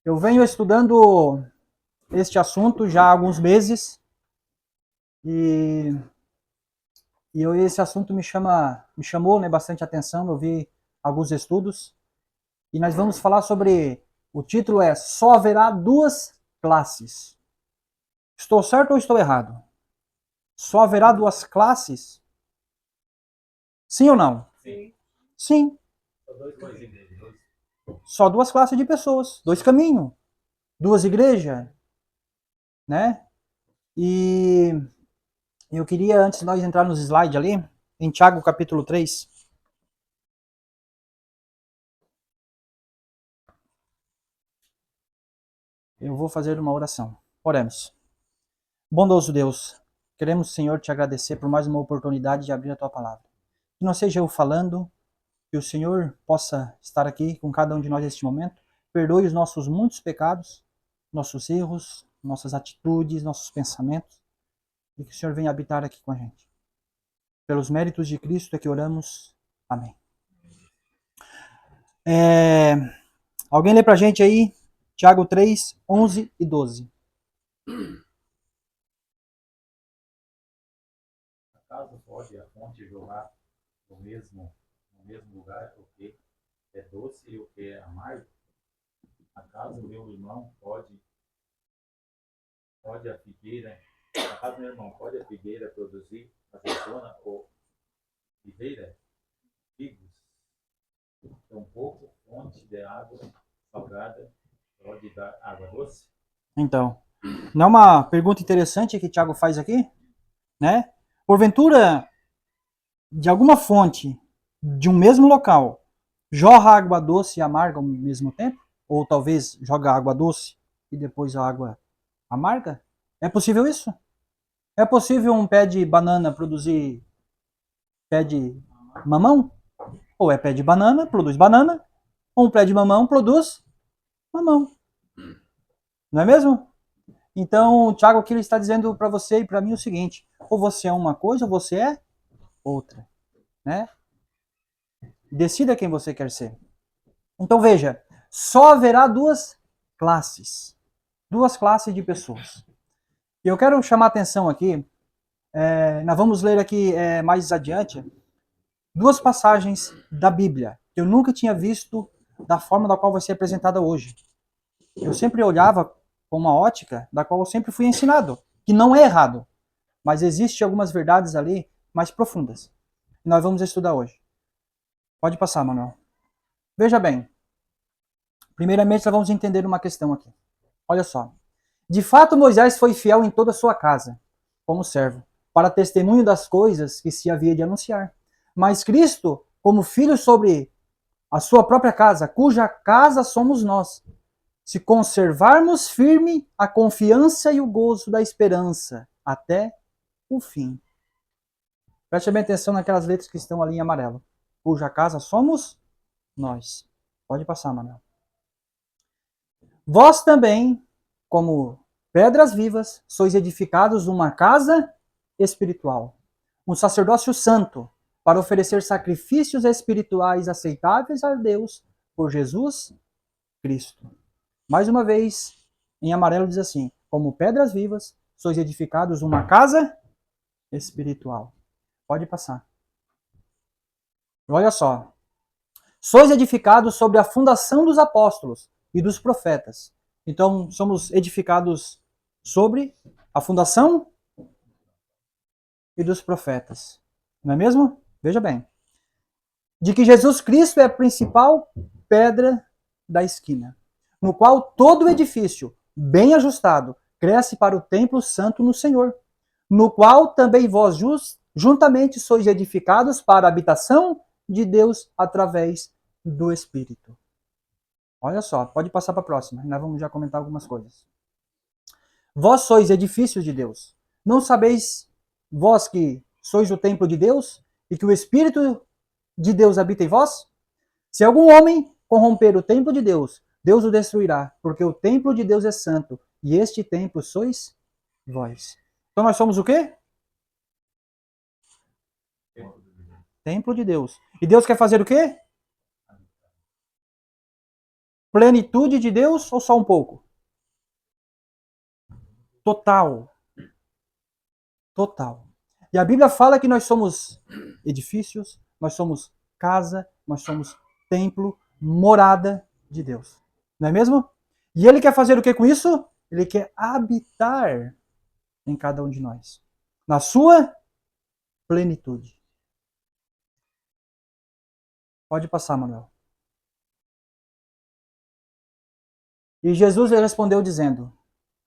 Eu venho estudando este assunto já há alguns meses e, esse assunto me chamou, né, bastante atenção. Eu vi alguns estudos e nós vamos falar sobre, o título é Só haverá duas classes. Estou certo ou estou errado? Só haverá duas classes? Sim ou não? Sim. Sim. Só duas classes de pessoas, dois caminhos, duas igrejas, né? E eu queria, antes de nós entrar nos slides ali, em Tiago capítulo 3, eu vou fazer uma oração. Oremos. Bondoso Deus, queremos, Senhor, te agradecer por mais uma oportunidade de abrir a tua palavra. Que não seja eu falando, que o Senhor possa estar aqui com cada um de nós neste momento. Perdoe os nossos muitos pecados, nossos erros, nossas atitudes, nossos pensamentos, e que o Senhor venha habitar aqui com a gente. Pelos méritos de Cristo é que oramos. Amém. Alguém lê pra gente aí, Tiago 3, 11 e 12. Acaso pode a fonte jorrar no mesmo lugar o que é doce e o que é amargo? Acaso meu irmão a figueira, acaso meu irmão pode a figueira produzir azeitona ou videira figos? Tampouco fonte de água salgada pode dar água doce? Então, não é uma pergunta interessante que Tiago faz aqui, né? Porventura, de alguma fonte, de um mesmo local, jorra água doce e amarga ao mesmo tempo? Ou talvez joga água doce e depois a água amarga? É possível isso? É possível um pé de banana produzir pé de mamão? Ou é pé de banana, produz banana, ou um pé de mamão produz mamão. Não é mesmo? Então, o Tiago aqui ele está dizendo para você e para mim o seguinte: ou você é uma coisa ou você é outra, né? Decida quem você quer ser. Então veja, só haverá duas classes de pessoas. E eu quero chamar a atenção aqui, nós vamos ler aqui mais adiante, duas passagens da Bíblia que eu nunca tinha visto da forma da qual vai ser apresentada hoje. Eu sempre olhava com uma ótica da qual eu sempre fui ensinado, que não é errado, mas existem algumas verdades ali mais profundas. E nós vamos estudar hoje. Pode passar, Manuel. Veja bem, primeiramente nós vamos entender uma questão aqui. Olha só. De fato, Moisés foi fiel em toda a sua casa, como servo, para testemunho das coisas que se havia de anunciar. Mas Cristo, como filho sobre a sua própria casa, cuja casa somos nós, se conservarmos firme a confiança e o gozo da esperança até o fim. Preste bem atenção naquelas letras que estão ali em amarelo. Cuja casa somos nós. Pode passar, Manuel. Vós também, como pedras vivas, sois edificados uma casa espiritual, um sacerdócio santo, para oferecer sacrifícios espirituais aceitáveis a Deus por Jesus Cristo. Mais uma vez, em amarelo diz assim: como pedras vivas, sois edificados uma casa espiritual. Pode passar. Olha só. Sois edificados sobre a fundação dos apóstolos e dos profetas. Então, somos edificados sobre a fundação e dos profetas. Não é mesmo? Veja bem. De que Jesus Cristo é a principal pedra da esquina, no qual todo o edifício, bem ajustado, cresce para o templo santo no Senhor, no qual também vós juntamente sois edificados para a habitação de Deus através do Espírito. Olha só, pode passar para a próxima. Nós vamos já comentar algumas coisas. Vós sois edifícios de Deus. Não sabeis vós que sois o templo de Deus e que o Espírito de Deus habita em vós? Se algum homem corromper o templo de Deus, Deus o destruirá, porque o templo de Deus é santo e este templo sois vós. Então nós somos o quê? Templo. Templo. Templo de Deus. E Deus quer fazer o quê? plenitude de Deus ou só um pouco? Total. Total. E a Bíblia fala que nós somos edifícios, nós somos casa, nós somos templo, morada de Deus. Não é mesmo? E ele quer fazer o que com isso? Ele quer habitar em cada um de nós. Na sua plenitude. Pode passar, Manuel. E Jesus lhe respondeu dizendo: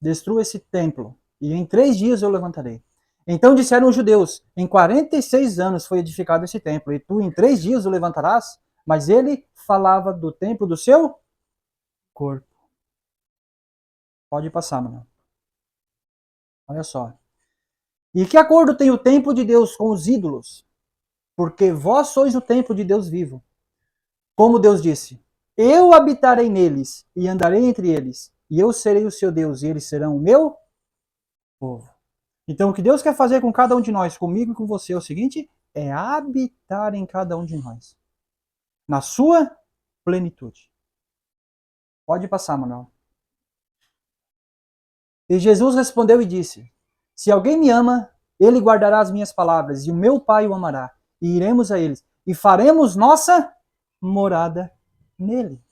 destrua esse templo, e em 3 dias eu levantarei. Então disseram os judeus: em 46 anos foi edificado esse templo, e tu em 3 dias o levantarás? Mas ele falava do templo do seu corpo. Pode passar, Manuel. Olha só. E que acordo tem o templo de Deus com os ídolos? Porque vós sois o templo de Deus vivo. Como Deus disse: eu habitarei neles e andarei entre eles, e eu serei o seu Deus, e eles serão o meu povo. Então, o que Deus quer fazer com cada um de nós, comigo e com você, é o seguinte: é habitar em cada um de nós, na sua plenitude. Pode passar, Manuel. E Jesus respondeu e disse: se alguém me ama, ele guardará as minhas palavras, e o meu Pai o amará, e iremos a eles, e faremos nossa morada nele.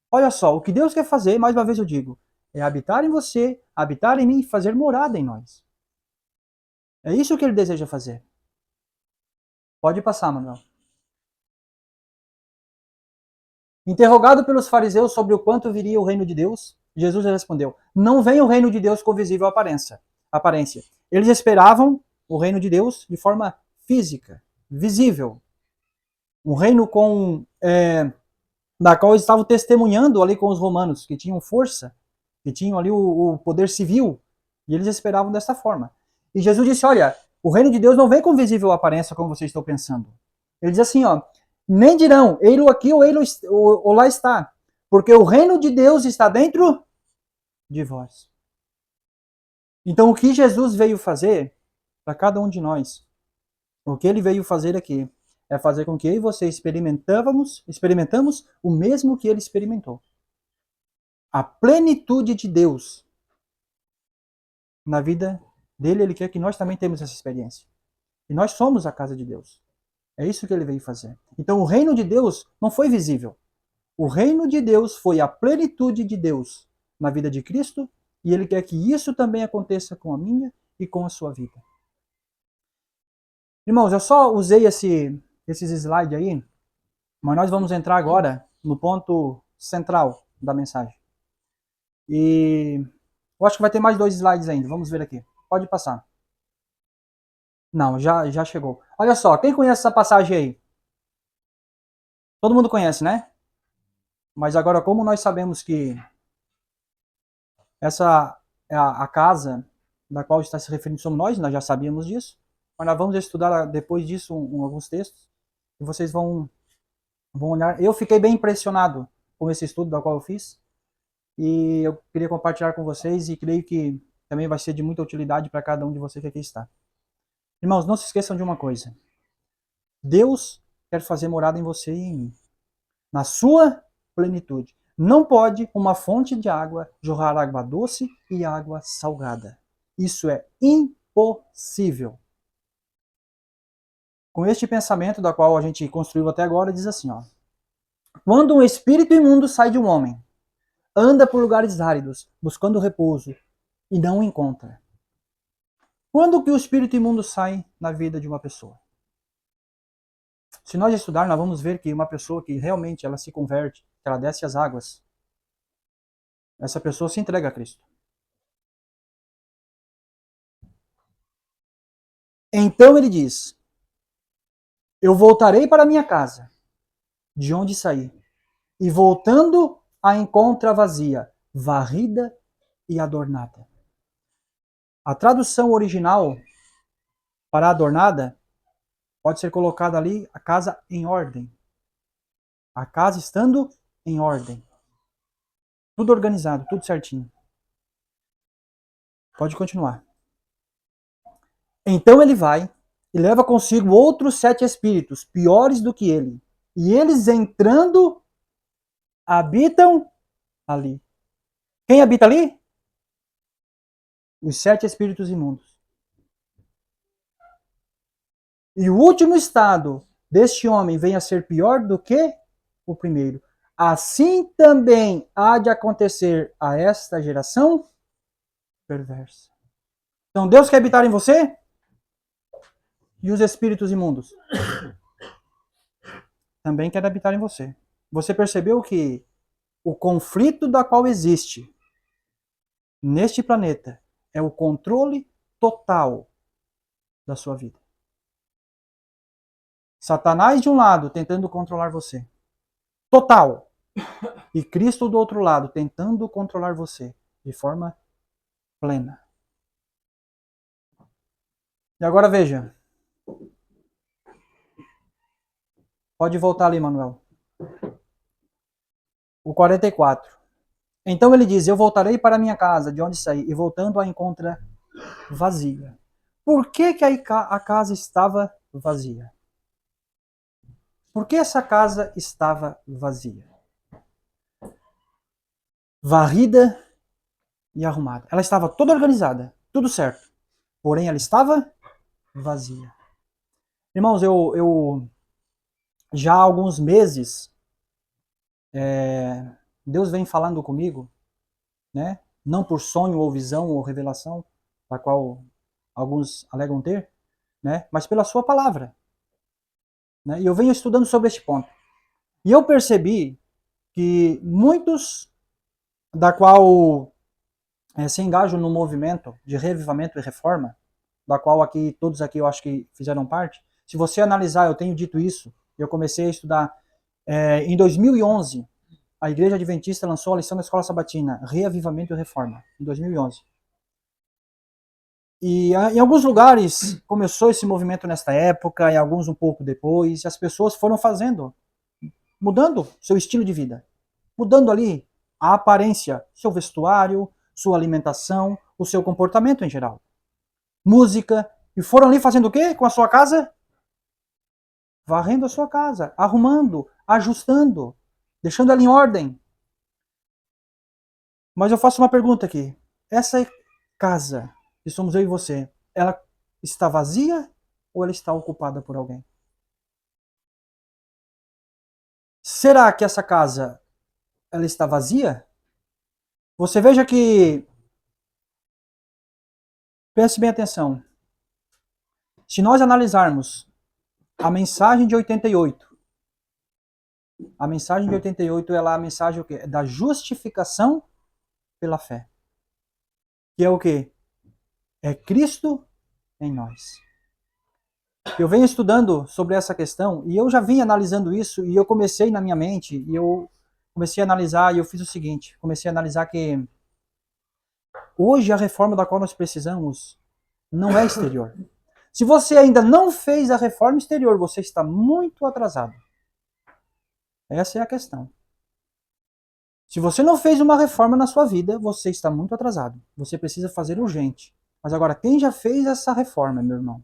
Olha só, o que Deus quer fazer, mais uma vez eu digo, é habitar em você, habitar em mim e fazer morada em nós. É isso que ele deseja fazer. Pode passar, Manuel. Interrogado pelos fariseus sobre o quanto viria o reino de Deus, Jesus respondeu: não vem o reino de Deus com visível aparência. Eles esperavam o reino de Deus de forma física, visível. Um reino da qual eles estavam testemunhando ali com os romanos, que tinham força, que tinham ali o poder civil, e eles esperavam dessa forma. E Jesus disse: olha, o reino de Deus não vem com visível aparência, como vocês estão pensando. Ele diz assim, ó, nem dirão, ei-lo aqui ou lá está, porque o reino de Deus está dentro de vós. Então, o que Jesus veio fazer para cada um de nós, o que ele veio fazer aqui, é fazer com que eu e você experimentamos o mesmo que ele experimentou. A plenitude de Deus na vida dele, ele quer que nós também temos essa experiência. E nós somos a casa de Deus. É isso que ele veio fazer. Então, o reino de Deus não foi visível. O reino de Deus foi a plenitude de Deus na vida de Cristo, e ele quer que isso também aconteça com a minha e com a sua vida. Irmãos, eu só usei esses slides aí, mas nós vamos entrar agora no ponto central da mensagem. E eu acho que vai ter mais 2 slides ainda, vamos ver aqui. Pode passar. Não, já chegou. Olha só, quem conhece essa passagem aí? Todo mundo conhece, né? Mas agora, como nós sabemos que essa é a casa da qual está se referindo somos nós já sabíamos disso, mas nós vamos estudar depois disso alguns textos, e vocês vão olhar. Eu fiquei bem impressionado com esse estudo da qual eu fiz, e eu queria compartilhar com vocês, e creio que também vai ser de muita utilidade para cada um de vocês que aqui está. Irmãos, não se esqueçam de uma coisa: Deus quer fazer morada em você e em mim, na sua plenitude. Não pode uma fonte de água jorrar água doce e água salgada. Isso é impossível. Com este pensamento da qual a gente construiu até agora, diz assim, ó: quando um espírito imundo sai de um homem, anda por lugares áridos, buscando repouso, e não o encontra. Quando que o espírito imundo sai na vida de uma pessoa? Se nós estudar, nós vamos ver que uma pessoa que realmente ela se converte, ela desce as águas, essa pessoa se entrega a Cristo. Então ele diz: eu voltarei para minha casa, de onde saí, e voltando a encontra vazia, varrida e adornada. A tradução original para adornada pode ser colocada ali, a casa em ordem. A casa estando em ordem. Tudo organizado, tudo certinho. Pode continuar. Então ele vai e leva consigo outros 7 espíritos, piores do que ele. E eles entrando, habitam ali. Quem habita ali? Os 7 espíritos imundos. E o último estado deste homem vem a ser pior do que o primeiro. Assim também há de acontecer a esta geração perversa. Então Deus quer habitar em você? E os espíritos imundos também querem habitar em você. Você percebeu que o conflito da qual existe neste planeta é o controle total da sua vida. Satanás de um lado tentando controlar você. Total. E Cristo do outro lado tentando controlar você de forma plena. E agora veja. Pode voltar ali, Manuel. O 44. Então ele diz: eu voltarei para minha casa, de onde saí, e voltando a encontra vazia. Por que a casa estava vazia? Por que essa casa estava vazia? Varrida e arrumada. Ela estava toda organizada, tudo certo. Porém, ela estava vazia. Irmãos, eu já há alguns meses, Deus vem falando comigo, né? Não por sonho ou visão ou revelação, da qual alguns alegam ter, né? Mas pela sua palavra. Né? E eu venho estudando sobre este ponto. E eu percebi que muitos da qual se engajam no movimento de revivamento e reforma, da qual aqui todos aqui eu acho que fizeram parte. Se você analisar, eu tenho dito isso, eu comecei a estudar em 2011, a Igreja Adventista lançou a lição da Escola Sabatina, Reavivamento e Reforma, em 2011. E em alguns lugares começou esse movimento nesta época, em alguns um pouco depois, e as pessoas foram fazendo, mudando seu estilo de vida, mudando ali a aparência, seu vestuário, sua alimentação, o seu comportamento em geral. Música, e foram ali fazendo o quê com a sua casa? Varrendo a sua casa, arrumando, ajustando, deixando ela em ordem. Mas eu faço uma pergunta aqui. Essa casa, que somos eu e você, ela está vazia ou ela está ocupada por alguém? Será que essa casa ela está vazia? Você veja que, preste bem atenção, se nós analisarmos a mensagem de 88, a mensagem de 88 ela é a mensagem o quê? Da justificação pela fé. Que é o quê? É Cristo em nós. Eu venho estudando sobre essa questão e eu já vim analisando isso e eu comecei na minha mente e eu comecei a analisar e eu fiz o seguinte, comecei a analisar que hoje a reforma da qual nós precisamos não é exterior. Se você ainda não fez a reforma exterior, você está muito atrasado. Essa é a questão. Se você não fez uma reforma na sua vida, você está muito atrasado. Você precisa fazer urgente. Mas agora, quem já fez essa reforma, meu irmão,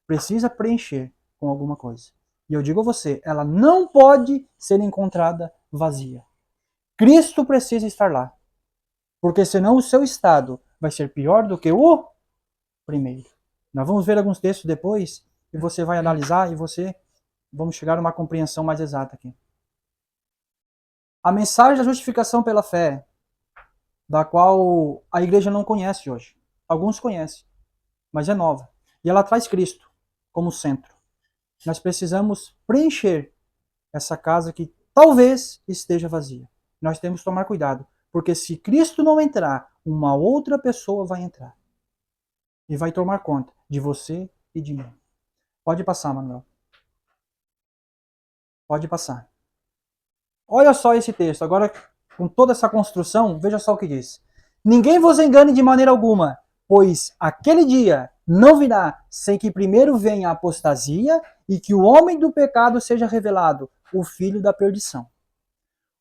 precisa preencher com alguma coisa. E eu digo a você, ela não pode ser encontrada vazia. Cristo precisa estar lá. Porque senão o seu estado vai ser pior do que o primeiro. Nós vamos ver alguns textos depois e você vai analisar e vamos chegar a uma compreensão mais exata aqui. A mensagem da justificação pela fé, da qual a igreja não conhece hoje. Alguns conhecem, mas é nova. E ela traz Cristo como centro. Nós precisamos preencher essa casa que talvez esteja vazia. Nós temos que tomar cuidado, porque se Cristo não entrar, uma outra pessoa vai entrar. E vai tomar conta de você e de mim. Pode passar, Manuel. Pode passar. Olha só esse texto. Agora, com toda essa construção, veja só o que diz. Ninguém vos engane de maneira alguma, pois aquele dia não virá sem que primeiro venha a apostasia e que o homem do pecado seja revelado, o filho da perdição,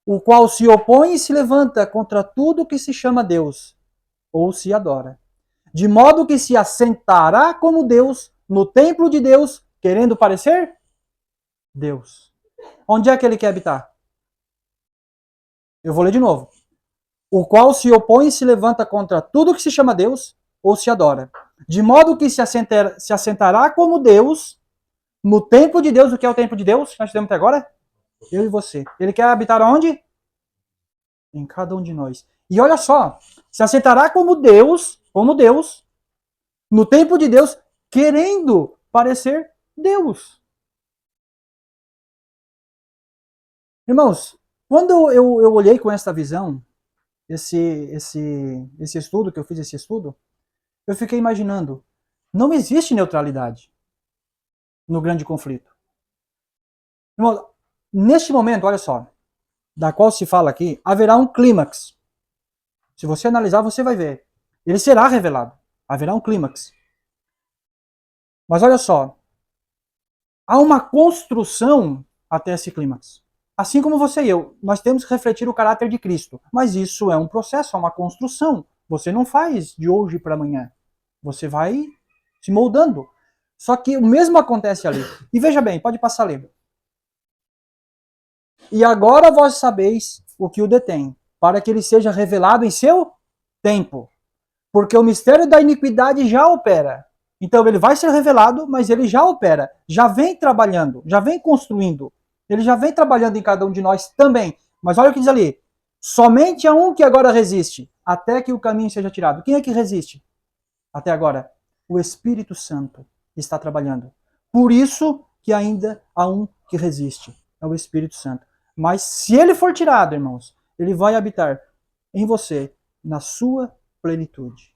o qual se opõe e se levanta contra tudo que se chama Deus, ou se adora, de modo que se assentará como Deus no templo de Deus, querendo parecer Deus. Onde é que ele quer habitar? Eu vou ler de novo. o qual se opõe e se levanta contra tudo que se chama Deus ou se adora. De modo que se assentará como Deus no templo de Deus. O que é o templo de Deus? Nós temos até agora? Eu e você. Ele quer habitar onde? Em cada um de nós. E olha só, se assentará como Deus, no templo de Deus, querendo parecer Deus. Irmãos, quando eu olhei com esta visão, esse estudo, que eu fiz esse estudo, eu fiquei imaginando, não existe neutralidade no grande conflito. Irmão, neste momento, olha só, da qual se fala aqui, haverá um clímax. Se você analisar, você vai ver. Ele será revelado. Haverá um clímax. Mas olha só, há uma construção até esse clímax. Assim como você e eu, nós temos que refletir o caráter de Cristo. Mas isso é um processo, é uma construção. Você não faz de hoje para amanhã. Você vai se moldando. Só que o mesmo acontece ali. E veja bem, pode passar ali. E agora vós sabeis o que o detém, para que ele seja revelado em seu tempo. Porque o mistério da iniquidade já opera. Então ele vai ser revelado, mas ele já opera, já vem trabalhando, já vem construindo. Ele já vem trabalhando em cada um de nós também. Mas olha o que diz ali. Somente há um que agora resiste, até que o caminho seja tirado. Quem é que resiste até agora? O Espírito Santo está trabalhando. Por isso que ainda há um que resiste. É o Espírito Santo. Mas se ele for tirado, irmãos, ele vai habitar em você, na sua plenitude.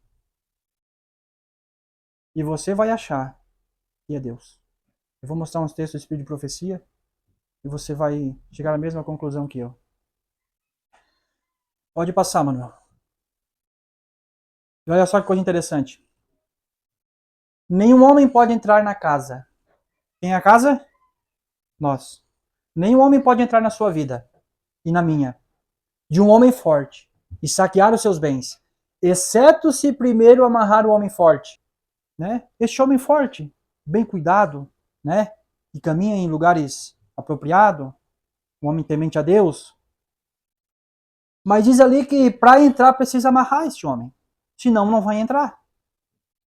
E você vai achar que é Deus. Eu vou mostrar uns textos do Espírito de Profecia e você vai chegar à mesma conclusão que eu. Pode passar, Manuel. E olha só que coisa interessante. Nenhum homem pode entrar na casa. Quem é a casa? Nós. Nenhum homem pode entrar na sua vida e na minha, de um homem forte, e saquear os seus bens, exceto se primeiro amarrar o homem forte. Né? Este homem forte, bem cuidado, né? Que caminha em lugares apropriados, um homem temente a Deus. Mas diz ali que para entrar precisa amarrar este homem, senão não vai entrar.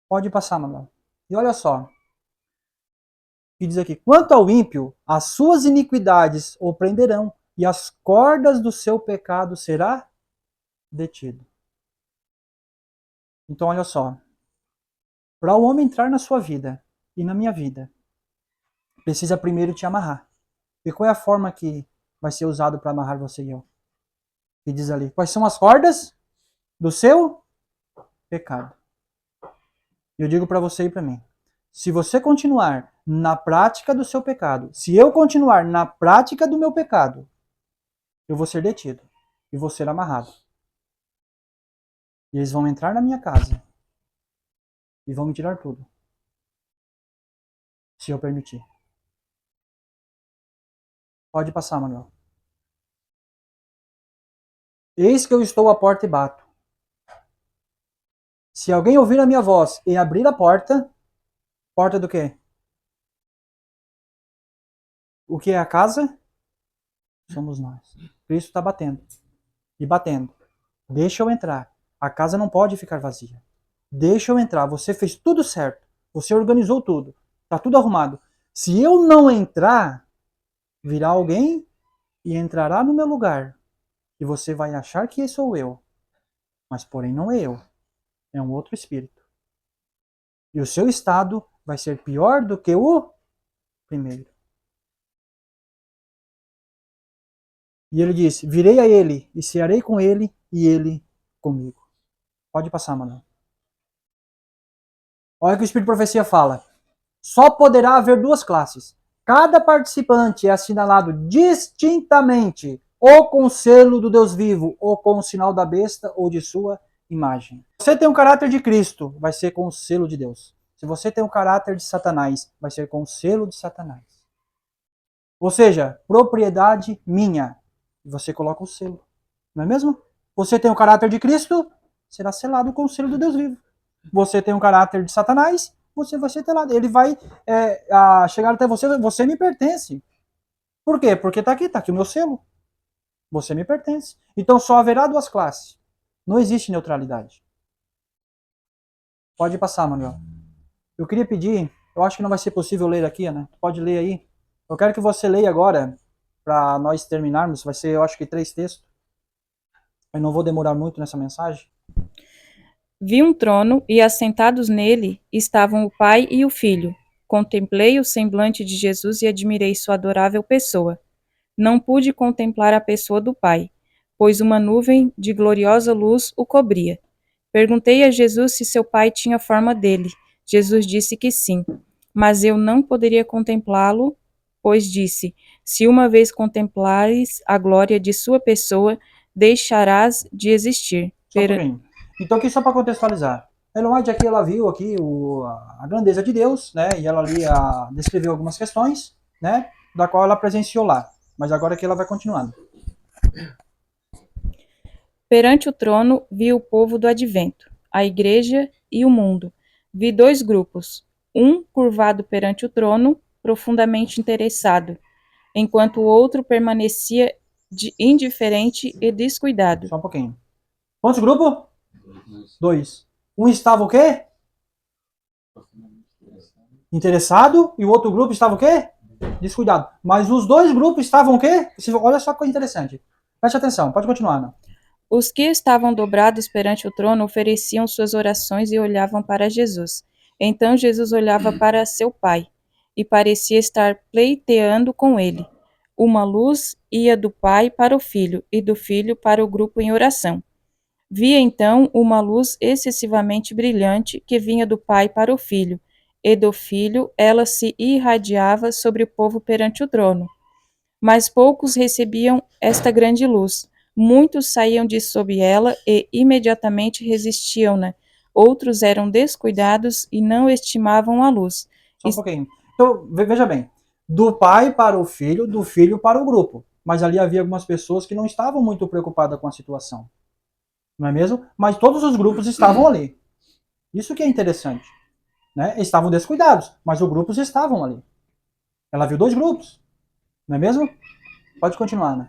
Pode passar, Manuel. E olha só, que diz aqui, quanto ao ímpio, as suas iniquidades o prenderão, e as cordas do seu pecado será detido. Então olha só, para o homem entrar na sua vida e na minha vida, precisa primeiro te amarrar. E qual é a forma que vai ser usado para amarrar você e eu? E diz ali, quais são as cordas do seu pecado? E eu digo para você e para mim, se você continuar na prática do seu pecado, se eu continuar na prática do meu pecado, eu vou ser detido e vou ser amarrado. E eles vão entrar na minha casa e vão me tirar tudo, se eu permitir. Pode passar, Manuel. Eis que eu estou à porta e bato. Se alguém ouvir a minha voz e abrir a porta, porta do quê? O que é a casa? Somos nós. Cristo está batendo. E batendo. Deixa eu entrar. A casa não pode ficar vazia. Deixa eu entrar. Você fez tudo certo. Você organizou tudo. Está tudo arrumado. Se eu não entrar, virá alguém e entrará no meu lugar. E você vai achar que sou eu. Mas porém não é eu. É um outro espírito. E o seu estado vai ser pior do que o primeiro. E ele disse, virei a ele e cearei com ele e ele comigo. Pode passar, Manuel. Olha o que o Espírito de Profecia fala. Só poderá haver duas classes. Cada participante é assinalado distintamente, ou com o selo do Deus vivo, ou com o sinal da besta, ou de sua imagem. Se você tem o caráter de Cristo, vai ser com o selo de Deus. Se você tem o caráter de Satanás, vai ser com o selo de Satanás. Ou seja, propriedade minha. E você coloca o selo. Não é mesmo? Você tem o caráter de Cristo, será selado com o selo do Deus vivo. Você tem o caráter de Satanás, você vai ser selado. Ele vai chegar até você, você me pertence. Por quê? Porque está aqui o meu selo. Você me pertence. Então só haverá duas classes. Não existe neutralidade. Pode passar, Manuel. Eu queria pedir, eu acho que não vai ser possível ler aqui, né? Pode ler aí. Eu quero que você leia agora, para nós terminarmos. Vai ser, eu acho que 3 textos. Eu não vou demorar muito nessa mensagem. Vi um trono e assentados nele estavam o Pai e o Filho. Contemplei o semblante de Jesus e admirei sua adorável pessoa. Não pude contemplar a pessoa do Pai, pois uma nuvem de gloriosa luz o cobria. Perguntei a Jesus se seu Pai tinha forma dele. Jesus disse que sim, mas eu não poderia contemplá-lo, pois disse: se uma vez contemplares a glória de sua pessoa, deixarás de existir. Só um pouquinho. Então, aqui só para contextualizar. Ellen White aqui, ela viu aqui a grandeza de Deus, né? E ela ali descreveu algumas questões, né? Da qual ela presenciou lá. Mas agora aqui ela vai continuando. Perante o trono vi o povo do advento, a igreja e o mundo. Vi 2 grupos, um curvado perante o trono, profundamente interessado, enquanto o outro permanecia indiferente e descuidado. Só um pouquinho. Quantos grupos? 2. Um estava o quê? Interessado. E o outro grupo estava o quê? Descuidado. Mas os 2 grupos estavam o quê? Olha só que coisa interessante. Preste atenção, pode continuar, Ana. Os que estavam dobrados perante o trono ofereciam suas orações e olhavam para Jesus. Então Jesus olhava para seu Pai e parecia estar pleiteando com ele. Uma luz ia do Pai para o Filho e do Filho para o grupo em oração. Via então uma luz excessivamente brilhante que vinha do Pai para o Filho, e do Filho ela se irradiava sobre o povo perante o trono. Mas poucos recebiam esta grande luz. Muitos saíam de sob ela e imediatamente resistiam-na. Outros eram descuidados e não estimavam a luz. Só um pouquinho. Então, veja bem. Do pai para o filho, do filho para o grupo. Mas ali havia algumas pessoas que não estavam muito preocupadas com a situação. Não é mesmo? Mas todos os grupos estavam ali. Isso que é interessante. Né? Estavam descuidados, mas os grupos estavam ali. Ela viu 2 grupos. Não é mesmo? Pode continuar, né?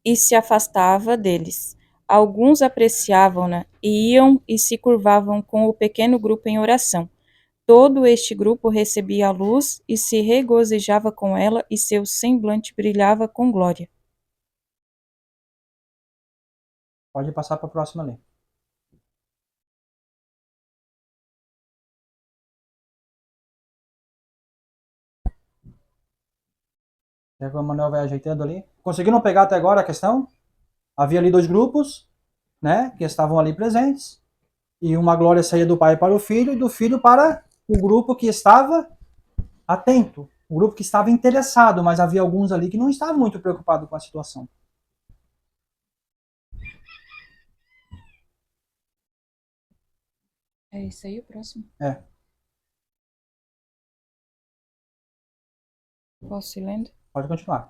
E se afastava deles. Alguns apreciavam-na e iam e se curvavam com o pequeno grupo em oração. Todo este grupo recebia a luz e se regozijava com ela, e seu semblante brilhava com glória. Pode passar para a próxima ali. O Manuel vai ajeitando ali. Conseguiram pegar até agora a questão? Havia ali 2 grupos, né, que estavam ali presentes. E uma glória saía do pai para o filho e do filho para o grupo que estava atento, o grupo que estava interessado, mas havia alguns ali que não estavam muito preocupados com a situação. É isso aí o próximo? É. Posso ir lendo? Pode continuar.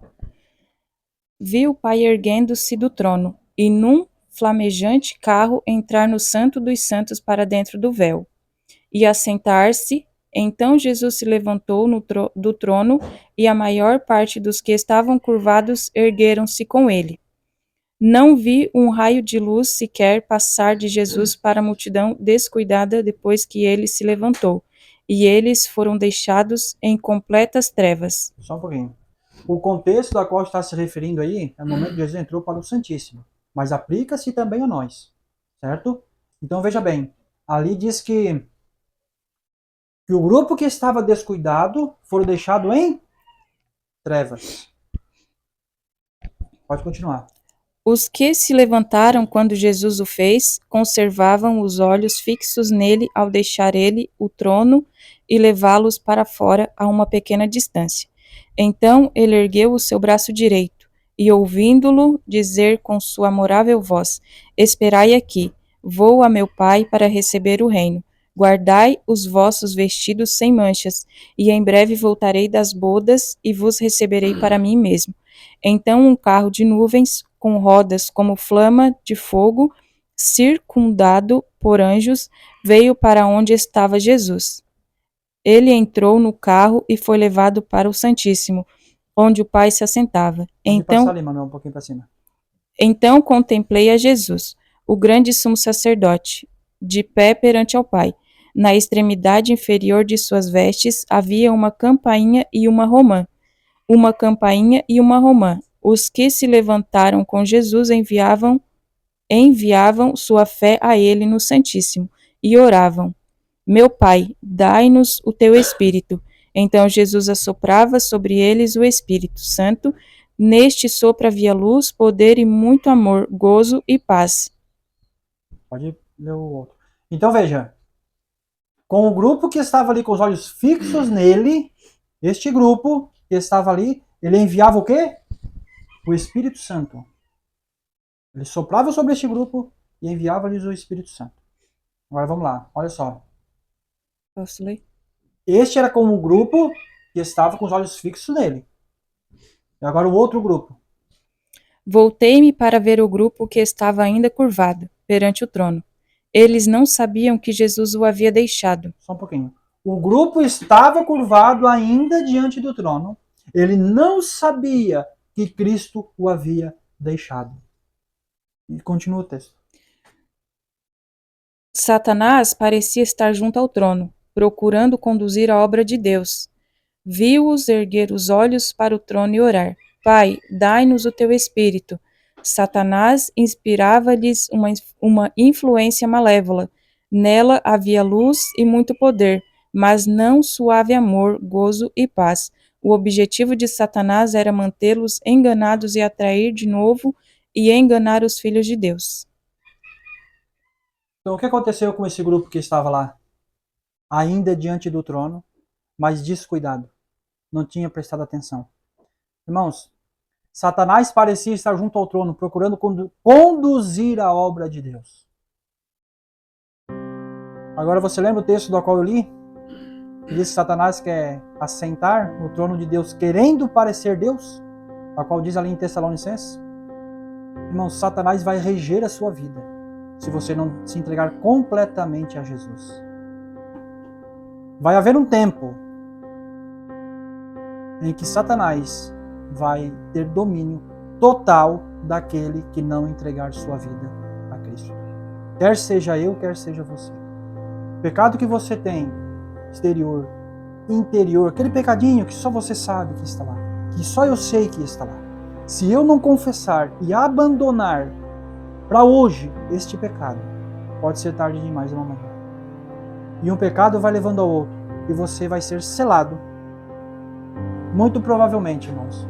Vi o Pai erguendo-se do trono, e num flamejante carro entrar no Santo dos Santos para dentro do véu, e assentar-se. Então Jesus se levantou do trono, e a maior parte dos que estavam curvados ergueram-se com ele. Não vi um raio de luz sequer passar de Jesus para a multidão descuidada depois que ele se levantou, e eles foram deixados em completas trevas. Só um pouquinho. O contexto da qual está se referindo aí é o momento que Jesus entrou para o Santíssimo, mas aplica-se também a nós, certo? Então veja bem, ali diz que o grupo que estava descuidado foram deixado em trevas. Pode continuar. Os que se levantaram quando Jesus o fez, conservavam os olhos fixos nele ao deixar ele o trono e levá-los para fora a uma pequena distância. Então ele ergueu o seu braço direito e, ouvindo-lo dizer com sua amorável voz: Esperai aqui, vou a meu Pai para receber o reino. Guardai os vossos vestidos sem manchas, e em breve voltarei das bodas e vos receberei para mim mesmo. Então um carro de nuvens, com rodas como flama de fogo, circundado por anjos, veio para onde estava Jesus. Ele entrou no carro e foi levado para o Santíssimo, onde o Pai se assentava. Pode passar ali, Manuel, um pouquinho para cima. Então contemplei a Jesus. o grande sumo sacerdote, de pé perante ao Pai. Na extremidade inferior de suas vestes havia uma campainha e uma romã. Uma campainha e uma romã. Os que se levantaram com Jesus enviavam sua fé a ele no Santíssimo e oravam: Meu Pai, dai-nos o teu Espírito. Então Jesus assoprava sobre eles o Espírito Santo. Neste sopro havia luz, poder e muito amor, gozo e paz. Pode ler o outro. Então veja, com o grupo que estava ali com os olhos fixos nele, este grupo que estava ali, ele enviava o quê? O Espírito Santo. Ele soprava sobre este grupo e enviava-lhes o Espírito Santo. Agora vamos lá, olha só. Posso ler? Este era com o grupo que estava com os olhos fixos nele. E agora o outro grupo. Voltei-me para ver o grupo que estava ainda curvado perante o trono. Eles não sabiam que Jesus o havia deixado. Só um pouquinho. O grupo estava curvado ainda diante do trono. Ele não sabia que Cristo o havia deixado. E continua o texto. Satanás parecia estar junto ao trono, procurando conduzir a obra de Deus. Viu-os erguer os olhos para o trono e orar: Pai, dai-nos o teu Espírito. Satanás inspirava-lhes uma influência malévola. Nela havia luz e muito poder, mas não suave amor, gozo e paz. O objetivo de Satanás era mantê-los enganados e atrair de novo e enganar os filhos de Deus. Então o que aconteceu com esse grupo que estava lá? Ainda diante do trono, mas descuidado. Não tinha prestado atenção. Irmãos, Satanás parecia estar junto ao trono, procurando conduzir a obra de Deus. Agora você lembra o texto do qual eu li? Que diz que Satanás quer assentar no trono de Deus, querendo parecer Deus? A qual diz ali em Tessalonicenses? Irmãos, Satanás vai reger a sua vida se você não se entregar completamente a Jesus. Vai haver um tempo em que Satanás vai ter domínio total daquele que não entregar sua vida a Cristo. Quer seja eu, quer seja você. O pecado que você tem, exterior, interior, aquele pecadinho que só você sabe que está lá, que só eu sei que está lá. Se eu não confessar e abandonar para hoje este pecado, pode ser tarde demais amanhã. E um pecado vai levando ao outro, e você vai ser selado. Muito provavelmente, irmãos,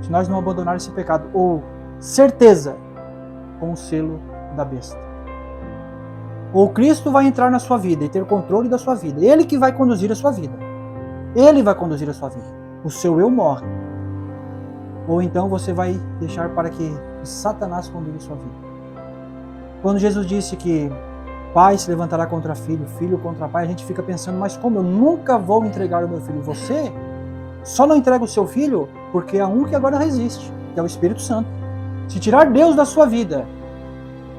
se nós não abandonarmos esse pecado, ou certeza, com o selo da besta. Ou Cristo vai entrar na sua vida e ter controle da sua vida. Ele que vai conduzir a sua vida. Ele vai conduzir a sua vida. O seu eu morre. Ou então você vai deixar para que Satanás conduza a sua vida. Quando Jesus disse que pai se levantará contra filho, filho contra pai, a gente fica pensando, mas como eu nunca vou entregar o meu filho? Você só não entrega o seu filho porque há um que agora resiste, que é o Espírito Santo. Se tirar Deus da sua vida,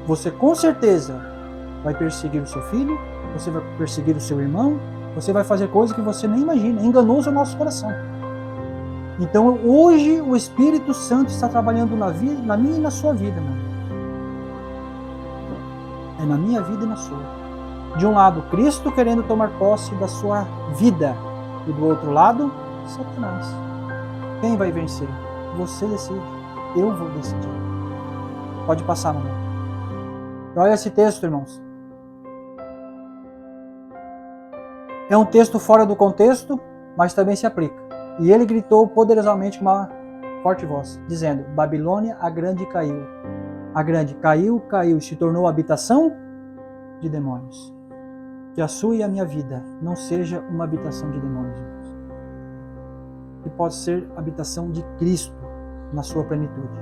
você com certeza vai perseguir o seu filho, você vai perseguir o seu irmão, você vai fazer coisas que você nem imagina. Enganou o nosso coração. Então hoje o Espírito Santo está trabalhando na minha e na sua vida, meu irmão. É na minha vida e na sua. De um lado, Cristo querendo tomar posse da sua vida. E do outro lado, Satanás. Quem vai vencer? Você decide. Eu vou decidir. Pode passar, mamãe. Olha esse texto, irmãos. É um texto fora do contexto, mas também se aplica. E ele gritou poderosamente com uma forte voz, dizendo: Babilônia, a grande caiu. A grande caiu e se tornou habitação de demônios. Que a sua e a minha vida não seja uma habitação de demônios, irmãos. Que pode ser habitação de Cristo na sua plenitude.